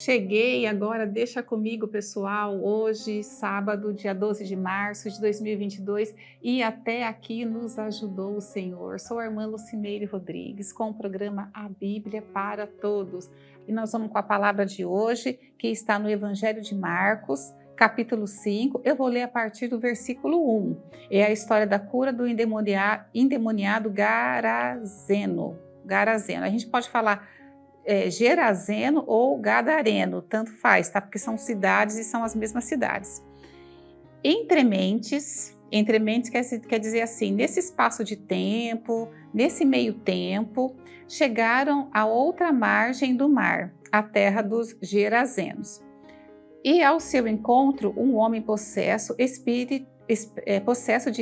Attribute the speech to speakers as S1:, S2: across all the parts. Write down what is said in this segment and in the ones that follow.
S1: Cheguei agora, deixa comigo, pessoal, hoje, sábado, dia 12 de março de 2022, e até aqui nos ajudou o Senhor. Sou a irmã Lucineire Rodrigues, com o programa A Bíblia para Todos. E nós vamos com a palavra de hoje, que está no Evangelho de Marcos, capítulo 5. Eu vou ler a partir do versículo 1. É a história da cura do endemoniado Garazeno. A gente pode falar Gerazeno ou Gadareno, tanto faz, tá? Porque são cidades e são as mesmas cidades. Entrementes quer dizer assim, nesse espaço de tempo, nesse meio tempo, chegaram à outra margem do mar, a terra dos Gerazenos. E ao seu encontro, um homem possesso de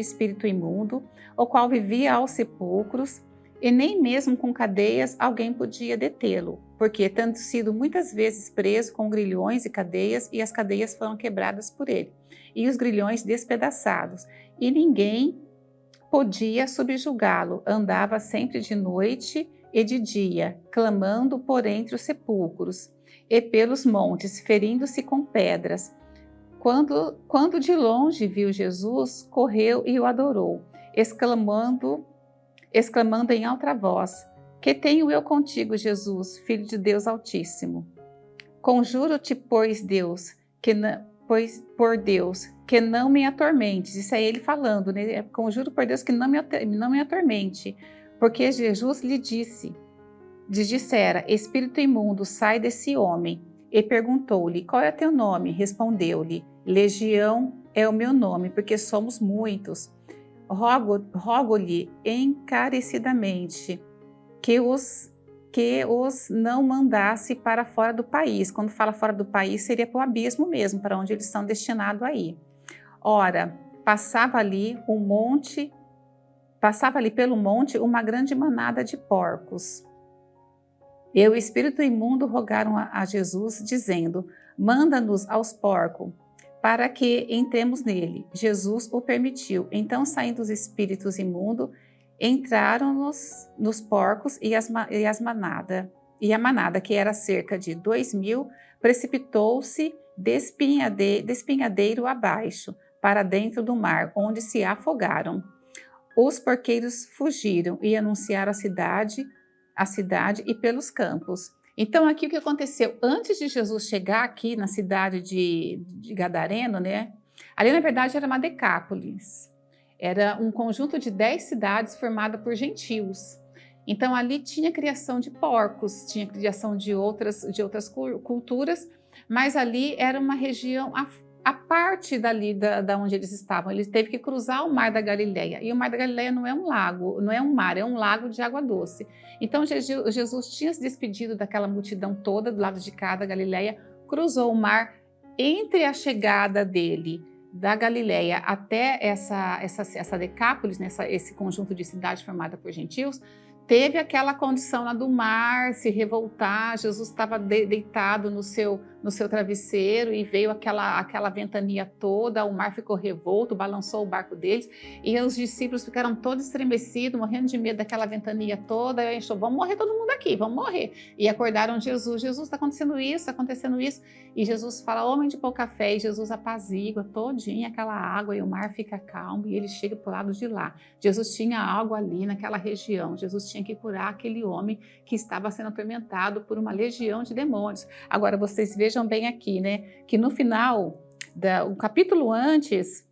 S1: espírito imundo, o qual vivia aos sepulcros, e nem mesmo com cadeias alguém podia detê-lo, porque tendo sido muitas vezes preso com grilhões e as cadeias foram quebradas por ele, e os grilhões despedaçados, e ninguém podia subjugá-lo. Andava sempre de noite e de dia, clamando por entre os sepulcros e pelos montes, ferindo-se com pedras. Quando de longe viu Jesus, correu e o adorou, exclamando em alta voz: que tenho eu contigo, Jesus, Filho de Deus Altíssimo? Conjuro-te, por Deus, que não me atormentes. Isso é ele falando, né? Conjuro por Deus que não me atormente. Porque Jesus lhe dissera: espírito imundo, sai desse homem. E perguntou-lhe: qual é teu nome? Respondeu-lhe: Legião é o meu nome, porque somos muitos. Rogo-lhe encarecidamente que os não mandasse para fora do país. Quando fala fora do país, seria para o abismo mesmo, para onde eles são destinados a ir. Ora, passava ali pelo monte uma grande manada de porcos. E o espírito imundo rogaram a Jesus, dizendo: manda-nos aos porcos, para que entremos nele. Jesus o permitiu. Então, saindo os espíritos imundos, entraram nos porcos e a manada, que era cerca de 2.000, precipitou-se despenhadeiro abaixo, para dentro do mar, onde se afogaram. Os porqueiros fugiram e anunciaram a cidade e pelos campos. Então, aqui o que aconteceu? Antes de Jesus chegar aqui na cidade de Gadareno, né? Ali, na verdade, era uma Decápolis. Era um conjunto de 10 cidades formada por gentios. Então, ali tinha criação de porcos, tinha criação de outras culturas, mas ali era uma região a parte dali da onde eles estavam. Eles teve que cruzar o Mar da Galileia. E o Mar da Galileia não é um lago, não é um mar, é um lago de água doce. Então Jesus tinha se despedido daquela multidão toda do lado de cá da Galileia, cruzou o mar entre a chegada dele da Galileia até essa Decápolis, né, esse conjunto de cidades formada por gentios. Teve aquela condição lá do mar se revoltar. Jesus estava deitado no seu travesseiro e veio aquela ventania toda, o mar ficou revolto, balançou o barco deles e os discípulos ficaram todos estremecidos, morrendo de medo daquela ventania toda. E achou: vamos morrer todo mundo aqui, vamos morrer. E acordaram Jesus: está acontecendo isso, está acontecendo isso. E Jesus fala: homem de pouca fé, e Jesus apazigua todinha aquela água e o mar fica calmo e ele chega para o lado de lá. Jesus tinha algo ali naquela região, Jesus tinha que curar aquele homem que estava sendo atormentado por uma legião de demônios. Agora, vocês vejam bem aqui, né, que no final, um capítulo antes,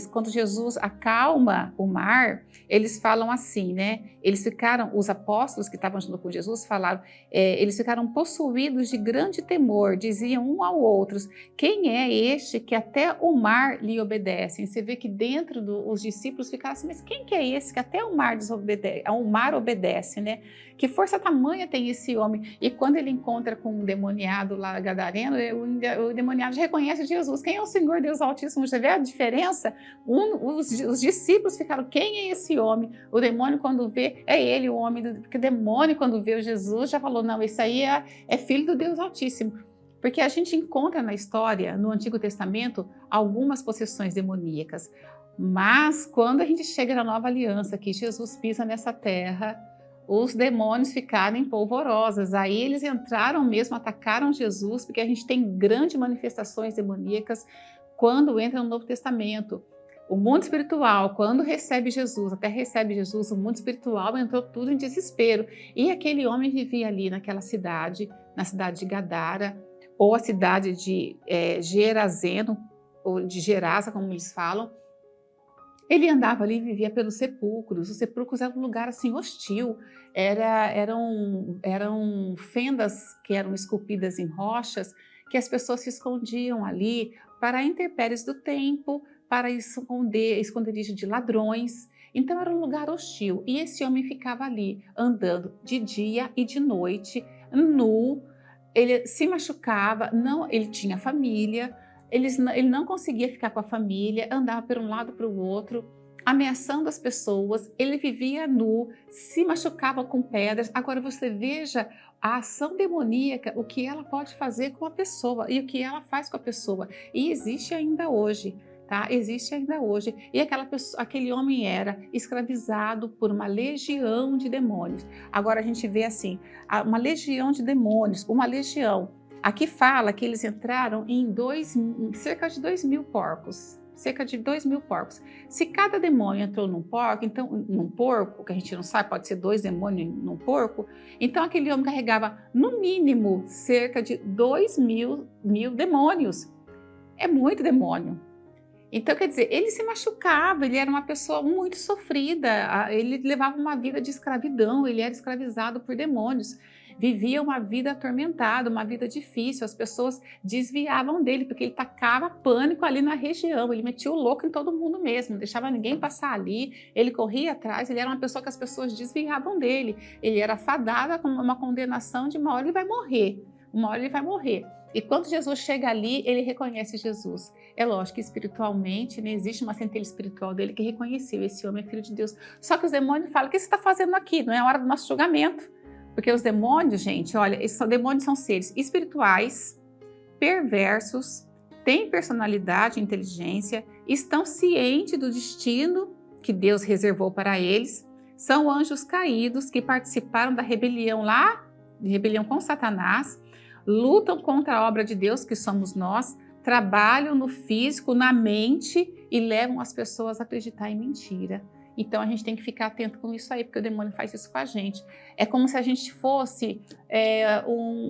S1: quando Jesus acalma o mar, eles falam assim, né? Os apóstolos que estavam junto com Jesus falaram, eles ficaram possuídos de grande temor, diziam um ao outro: quem é este que até o mar lhe obedece? E você vê que dentro os discípulos ficaram assim: mas quem que é esse que até o mar obedece, né? Que força tamanha tem esse homem? E quando ele encontra com um demoniado lá, Gadareno, o demoniado reconhece Jesus: quem é o Senhor Deus Altíssimo? Você vê a diferença? Os discípulos ficaram: quem é esse homem? O demônio, quando vê, é ele o homem, porque o demônio, quando vê o Jesus, já falou: não, esse aí é filho do Deus Altíssimo. Porque a gente encontra na história, no Antigo Testamento, algumas possessões demoníacas. Mas quando a gente chega na Nova Aliança, que Jesus pisa nessa terra, os demônios ficaram polvorosos. Aí eles entraram mesmo, atacaram Jesus, porque a gente tem grandes manifestações demoníacas quando entra no Novo Testamento. O mundo espiritual, quando recebe Jesus, até recebe Jesus, o mundo espiritual entrou tudo em desespero. E aquele homem vivia ali naquela cidade, na cidade de Gadara, ou a cidade de Gerazeno, ou de Gerasa, como eles falam. Ele andava ali e vivia pelos sepulcros. Os sepulcros eram um lugar assim hostil. Eram fendas que eram esculpidas em rochas, que as pessoas se escondiam ali para intempéries do tempo, para esconderijo de ladrões. Então era um lugar hostil. E esse homem ficava ali, andando de dia e de noite, nu. Ele se machucava, ele tinha família, ele não conseguia ficar com a família, andava por um lado para o outro, ameaçando as pessoas. Ele vivia nu, se machucava com pedras. Agora você veja a ação demoníaca, o que ela pode fazer com a pessoa e o que ela faz com a pessoa. E existe ainda hoje. Tá? Existe ainda hoje. E aquele homem era escravizado por uma legião de demônios. Agora a gente vê assim, uma legião de demônios, uma legião. Aqui fala que eles entraram em cerca de 2.000 porcos. Cerca de 2.000 porcos. Se cada demônio entrou num porco, então num porco, que a gente não sabe, pode ser 2 demônios num porco, então aquele homem carregava no mínimo cerca de 2.000 demônios. É muito demônio. Então, quer dizer, ele se machucava, ele era uma pessoa muito sofrida, ele levava uma vida de escravidão, ele era escravizado por demônios, vivia uma vida atormentada, uma vida difícil, as pessoas desviavam dele, porque ele tacava pânico ali na região, ele metia o louco em todo mundo mesmo, não deixava ninguém passar ali, ele corria atrás, ele era uma pessoa que as pessoas desviavam dele, ele era fadado com uma condenação de uma hora ele vai morrer, uma hora ele vai morrer. E quando Jesus chega ali, ele reconhece Jesus. É lógico que espiritualmente, não existe uma centelha espiritual dele que reconheceu esse homem é filho de Deus. Só que os demônios falam, o que você está fazendo aqui? Não é a hora do nosso julgamento. Porque os demônios, gente, olha, demônios são seres espirituais, perversos, têm personalidade e inteligência, estão cientes do destino que Deus reservou para eles, são anjos caídos que participaram da rebelião de rebelião com Satanás, lutam contra a obra de Deus, que somos nós, trabalham no físico, na mente e levam as pessoas a acreditar em mentira. Então a gente tem que ficar atento com isso aí, porque o demônio faz isso com a gente. É como se a gente fosse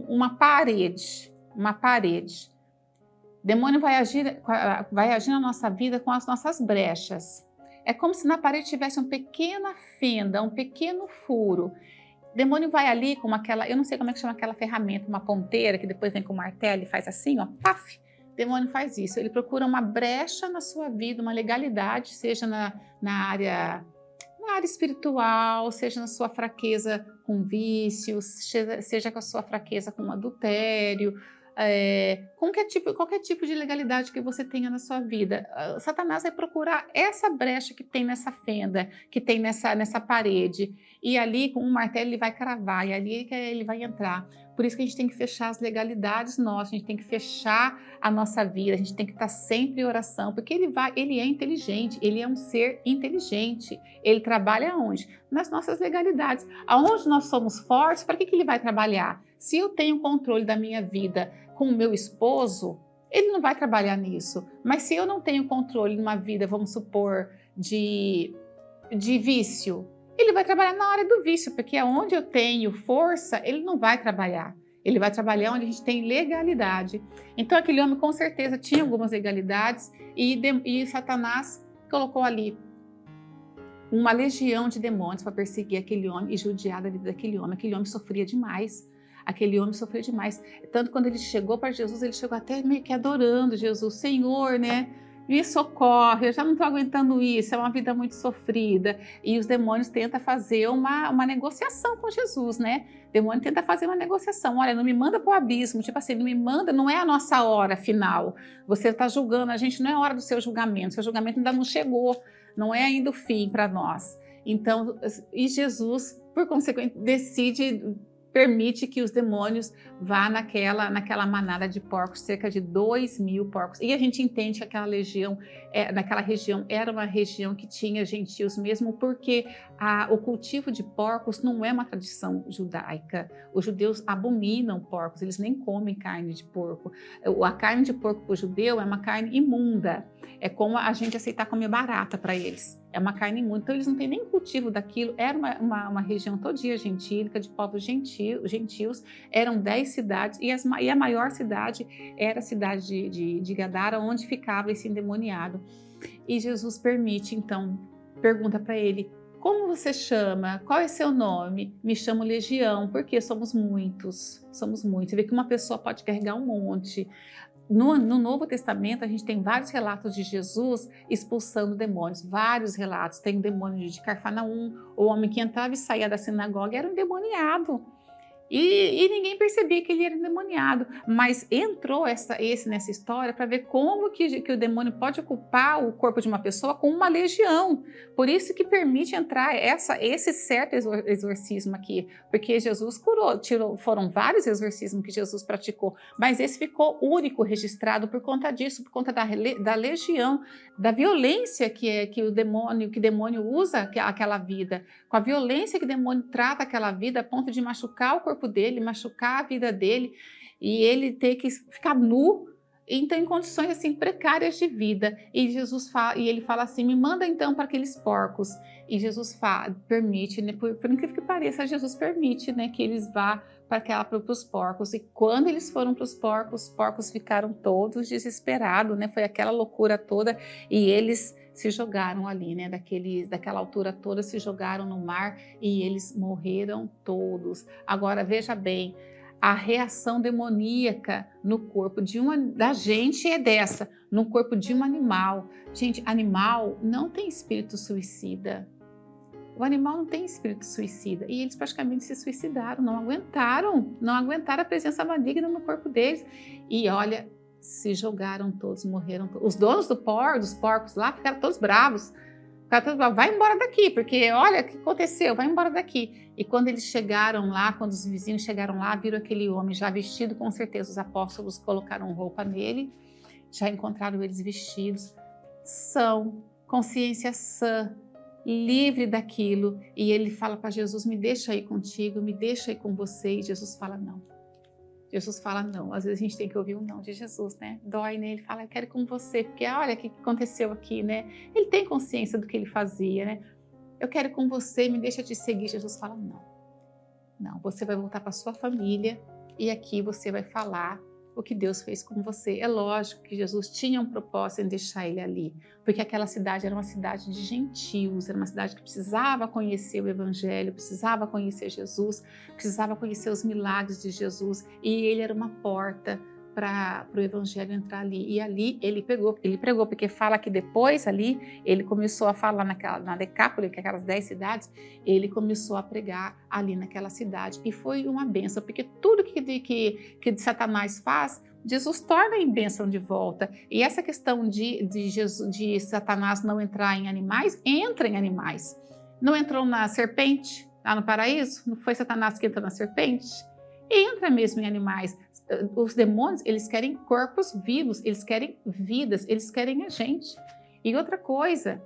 S1: uma parede. O demônio vai agir na nossa vida com as nossas brechas. É como se na parede tivesse uma pequena fenda, um pequeno furo. O demônio vai ali com eu não sei como é que chama aquela ferramenta, uma ponteira que depois vem com o martelo e faz assim, ó, paf! O demônio faz isso, ele procura uma brecha na sua vida, uma legalidade, seja na área espiritual, seja na sua fraqueza com vícios, seja com a sua fraqueza com adultério, qualquer tipo de legalidade que você tenha na sua vida. Satanás vai procurar essa brecha que tem nessa fenda, que tem nessa parede, e ali com um martelo ele vai cravar, e ali ele vai entrar. Por isso que a gente tem que fechar as legalidades nossas, a gente tem que fechar a nossa vida, a gente tem que estar sempre em oração, porque ele é inteligente, ele é um ser inteligente, ele trabalha onde? Nas nossas legalidades. Aonde nós somos fortes, para que ele vai trabalhar? Se eu tenho controle da minha vida com o meu esposo, ele não vai trabalhar nisso. Mas se eu não tenho controle numa vida, vamos supor, de vício, ele vai trabalhar na área do vício, porque onde eu tenho força, ele não vai trabalhar. Ele vai trabalhar onde a gente tem legalidade. Então aquele homem com certeza tinha algumas legalidades e Satanás colocou ali uma legião de demônios para perseguir aquele homem e judiar da vida daquele homem. Aquele homem sofria demais. Aquele homem sofreu demais. Tanto quando ele chegou para Jesus, ele chegou até meio que adorando Jesus. Senhor, né? Me socorre, eu já não estou aguentando isso, é uma vida muito sofrida. E os demônios tentam fazer uma negociação com Jesus, né? O demônio tenta fazer uma negociação. Olha, não me manda para o abismo, tipo assim, não me manda, não é a nossa hora final. Você está julgando a gente, não é a hora do seu julgamento ainda não chegou, não é ainda o fim para nós. Então, e Jesus, por consequente, decide permite que os demônios vá naquela manada de porcos, cerca de 2.000 porcos. E a gente entende que naquela região era uma região que tinha gentios mesmo, porque o cultivo de porcos não é uma tradição judaica. Os judeus abominam porcos, eles nem comem carne de porco. A carne de porco para o judeu é uma carne imunda. É como a gente aceitar comer barata para eles. É uma carne imunda. Então eles não têm nem cultivo daquilo. Era uma região todia gentílica, de povos gentios. Eram 10 cidades e a maior cidade era a cidade de Gadara, onde ficava esse endemoniado. E Jesus permite, então, pergunta para ele: como você chama? Qual é seu nome? Me chamo Legião, porque somos muitos. Somos muitos. Você vê que uma pessoa pode carregar um monte. No Novo Testamento, a gente tem vários relatos de Jesus expulsando demônios, vários relatos. Tem o demônio de Cafarnaum, o homem que entrava e saía da sinagoga era um endemoniado. E ninguém percebia que ele era endemoniado, mas entrou esse nessa história para ver como que o demônio pode ocupar o corpo de uma pessoa com uma legião. Por isso que permite entrar esse certo exorcismo aqui, porque Jesus curou, foram vários exorcismos que Jesus praticou, mas esse ficou único, registrado por conta disso, por conta da legião, da violência que o demônio usa aquela vida, com a violência que o demônio trata aquela vida a ponto de machucar o corpo dele, machucar a vida dele e ele ter que ficar nu, então em condições assim precárias de vida. E Jesus ele fala assim: me manda então para aqueles porcos. E Jesus permite, né, por incrível que pareça, Jesus permite, né, que eles vá para os porcos. E quando eles foram para os porcos ficaram todos desesperados, né? Foi aquela loucura toda e eles se jogaram ali, né, daquela altura toda, se jogaram no mar e eles morreram todos. Agora, veja bem, a reação demoníaca no corpo da gente é dessa, no corpo de um animal. Gente, animal não tem espírito suicida. O animal não tem espírito suicida e eles praticamente se suicidaram, não aguentaram a presença maligna no corpo deles. E olha, se jogaram todos, morreram todos. Os donos dos porcos lá ficaram todos bravos. Vai embora daqui, porque olha o que aconteceu, vai embora daqui. E quando eles chegaram lá, quando os vizinhos chegaram lá, viram aquele homem já vestido, com certeza os apóstolos colocaram roupa nele, já encontraram eles vestidos, consciência sã, livre daquilo. E ele fala para Jesus: me deixa aí contigo, me deixa aí com você. E Jesus fala: não. Jesus fala não. Às vezes a gente tem que ouvir um não de Jesus, né? Dói, né? Ele fala: eu quero ir com você, porque olha o que aconteceu aqui, né? Ele tem consciência do que ele fazia, né? Eu quero ir com você, me deixa te seguir. Jesus fala: não. Não, você vai voltar para sua família e aqui você vai falar o que Deus fez com você. É lógico que Jesus tinha um propósito em deixar ele ali, porque aquela cidade era uma cidade de gentios, era uma cidade que precisava conhecer o Evangelho, precisava conhecer Jesus, precisava conhecer os milagres de Jesus, e ele era uma porta para o Evangelho entrar ali. E ali ele pregou, porque fala que depois ali ele começou a falar na Decápole, que é aquelas 10 cidades, ele começou a pregar ali naquela cidade. E foi uma bênção, porque tudo que Satanás faz, Jesus torna em bênção de volta. E essa questão de Satanás não entrar em animais, entra em animais. Não entrou na serpente, lá no paraíso? Não foi Satanás que entrou na serpente? Entra mesmo em animais. Os demônios, eles querem corpos vivos, eles querem vidas, eles querem a gente. E outra coisa,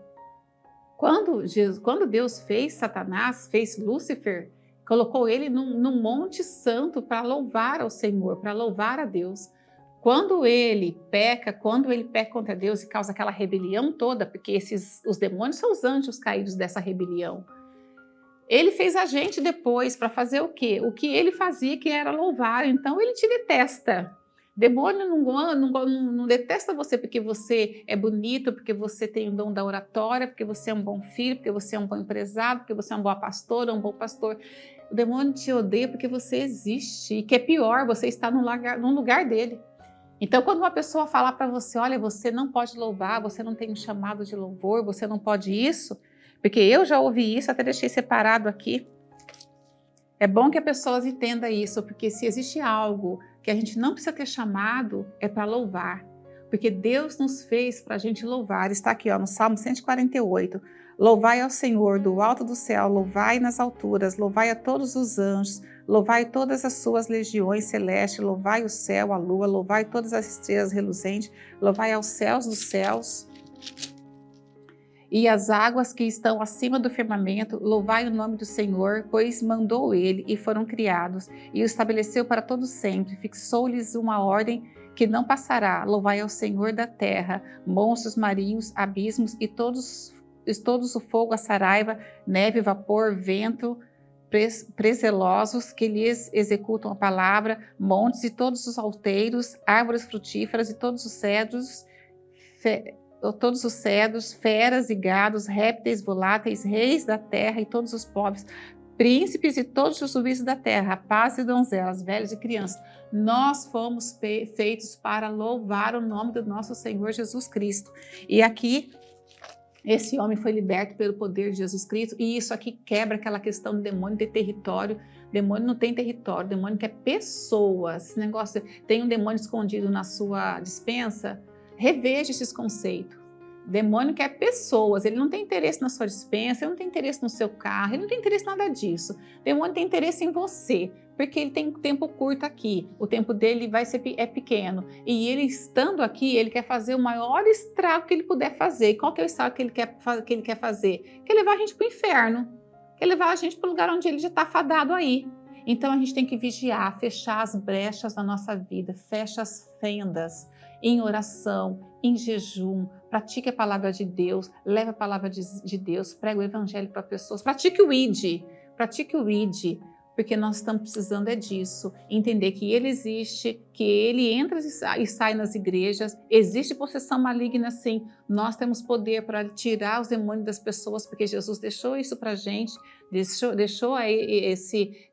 S1: quando Deus fez Satanás, fez Lúcifer, colocou ele num monte santo para louvar ao Senhor, para louvar a Deus. Quando ele peca contra Deus e causa aquela rebelião toda, porque os demônios são os anjos caídos dessa rebelião, ele fez a gente depois para fazer o quê? O que ele fazia, que era louvar. Então ele te detesta. Demônio não detesta você porque você é bonito, porque você tem o dom da oratória, porque você é um bom filho, porque você é um bom empresário, porque você é uma boa pastora, um bom pastor. O demônio te odeia porque você existe. E que é pior, você está no lugar dele. Então, quando uma pessoa falar para você: olha, você não pode louvar, você não tem um chamado de louvor, você não pode isso... Porque eu já ouvi isso, até deixei separado aqui. É bom que as pessoas entendam isso, porque se existe algo que a gente não precisa ter chamado, é para louvar. Porque Deus nos fez para a gente louvar. Está aqui, ó, no Salmo 148. Louvai ao Senhor do alto do céu, louvai nas alturas, louvai a todos os anjos, Louvai todas as suas legiões celestes, louvai o céu, a lua, louvai todas as estrelas reluzentes, louvai aos céus dos céus e as águas que estão acima do firmamento, louvai o nome do Senhor, pois mandou ele e foram criados, e o estabeleceu para todo sempre, fixou-lhes uma ordem que não passará. Louvai ao Senhor da terra, monstros marinhos, abismos e todos o fogo, a saraiva, neve, vapor, vento, prezelosos que lhes executam a palavra, montes e todos os alteiros, árvores frutíferas e todos os cedros, feras e gados, répteis voláteis, reis da terra e todos os povos, príncipes e todos os juízes da terra, rapazes e donzelas, velhos e crianças. Nós fomos feitos para louvar o nome do nosso Senhor Jesus Cristo. E aqui, esse homem foi liberto pelo poder de Jesus Cristo, e isso aqui quebra aquela questão do demônio ter território. Demônio não tem território, demônio quer pessoas. Esse negócio, tem um demônio escondido na sua despensa, reveja esses conceitos. Demônio quer pessoas, ele não tem interesse na sua despensa, ele não tem interesse no seu carro, ele não tem interesse em nada disso. Demônio tem interesse em você, porque ele tem tempo curto aqui, o tempo dele é pequeno. E ele estando aqui, ele quer fazer o maior estrago que ele puder fazer. E qual que é o estrago que ele quer fazer? Quer levar a gente para o inferno, quer levar a gente para o lugar onde ele já está fadado aí. Então a gente tem que vigiar, fechar as brechas da nossa vida, fecha as fendas, em oração, em jejum, pratique a palavra de Deus, leve a palavra de Deus, prega o evangelho para pessoas, pratique o ID, porque nós estamos precisando disso, entender que ele existe, que ele entra e sai nas igrejas, existe possessão maligna sim, nós temos poder para tirar os demônios das pessoas, porque Jesus deixou isso para a gente, deixou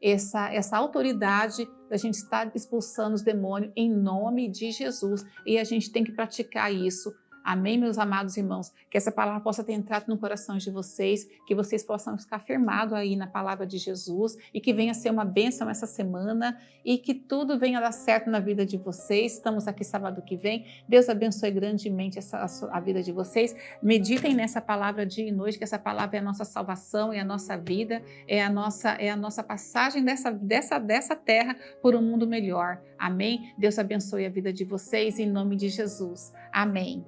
S1: essa autoridade da gente estar expulsando os demônios em nome de Jesus, e a gente tem que praticar isso. Amém, meus amados irmãos? Que essa palavra possa ter entrado no coração de vocês, que vocês possam ficar firmados aí na palavra de Jesus e que venha ser uma bênção essa semana e que tudo venha dar certo na vida de vocês. Estamos aqui sábado que vem. Deus abençoe grandemente a vida de vocês. Meditem nessa palavra dia e noite, que essa palavra é a nossa salvação, é a nossa vida, é a nossa passagem dessa terra por um mundo melhor. Amém? Deus abençoe a vida de vocês em nome de Jesus. Amém.